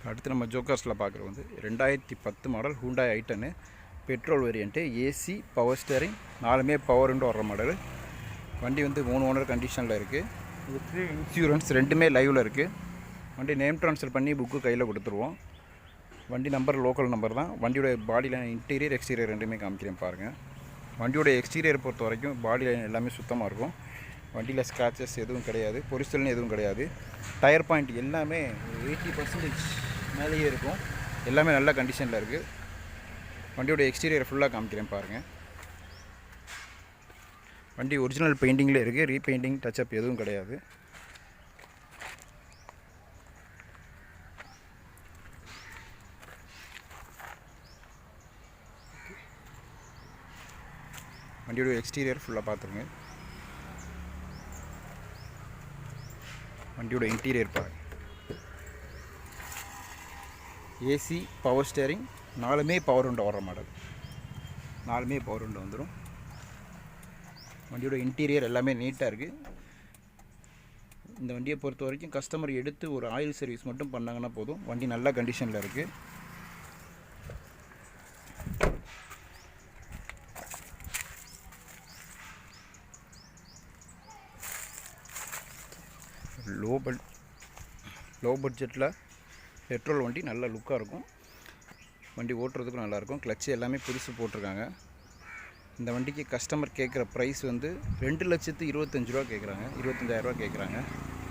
அடுத்து நம்ம ஜோக்கர்ஸில் பார்க்குறது வந்து 2010 மாடல் ஹூண்டாய் ஐ10 petrol variant, AC, power steering, 4மே பவர் விண்டோ வர்ற மாடல். வண்டி வந்து 3 ஓனர் கண்டிஷனில் இருக்குது. இதுக்கு இன்சூரன்ஸ் 2மே லைவில் இருக்குது. வண்டி நேம் ட்ரான்ஸ்ஃபர் பண்ணி புக்கு கையில் கொடுத்துருவோம். வண்டி நம்பர் லோக்கல் நம்பர் தான். வண்டியோட பாடி லைன் இன்டீரியர் எக்ஸ்டீரியர் ரெண்டுமே காமிக்கிறேன் பாருங்கள். வண்டியோட எக்ஸ்டீரியர் பொறுத்த வரைக்கும் பாடி லைன் எல்லாமே சுத்தமாக இருக்கும். வண்டியில் ஸ்க்ராச்சஸ் எதுவும் கிடையாது, பொரிசல்னு எதுவும் கிடையாது. டயர் பாயிண்ட் எல்லாமே 80% மேலேயே இருக்கும். எல்லாமே நல்ல கண்டிஷனில் இருக்குது. வண்டியோட எக்ஸ்டீரியர் ஃபுல்லாக காமிக்கிறேன் பாருங்கள். வண்டி ஒரிஜினல் பெயிண்டிங்கில் இருக்குது. ரீபெயிண்டிங் டச்சப் எதுவும் கிடையாது. வண்டியோட எக்ஸ்டீரியர் ஃபுல்லாக பார்த்துருங்க. வண்டியோட இன்டீரியர் பாருங்கள். ஏசி, பவர் ஸ்டேரிங், 4மே பவர் விண்டோ வர மாடல். 4மே பவர் விண்டோ வந்துடும். வண்டியோட இன்டீரியர் எல்லாமே நீட்டாக இருக்குது. இந்த வண்டியை பொறுத்த வரைக்கும் கஸ்டமர் எடுத்து ஒரு ஆயில் சர்வீஸ் மட்டும் பண்ணாங்கன்னா போதும். வண்டி நல்ல கண்டிஷனில் இருக்குது. லோ பட்ஜெட்டில் பெட்ரோல் வண்டி நல்ல லுக்காக இருக்கும். வண்டி ஓட்டுறதுக்கும் நல்லாயிருக்கும். கிளச்சு எல்லாமே புதுசு போட்டிருக்காங்க. இந்த வண்டிக்கு கஸ்டமர் கேட்குற ப்ரைஸ் வந்து 2,25,000 கேட்குறாங்க. 25,000 கேட்குறாங்க.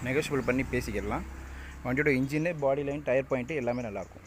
நெகோஷியபிள் பண்ணி பேசிக்கிடலாம். வண்டியோட engine, body line, tyre point எல்லாமே நல்லாயிருக்கும்.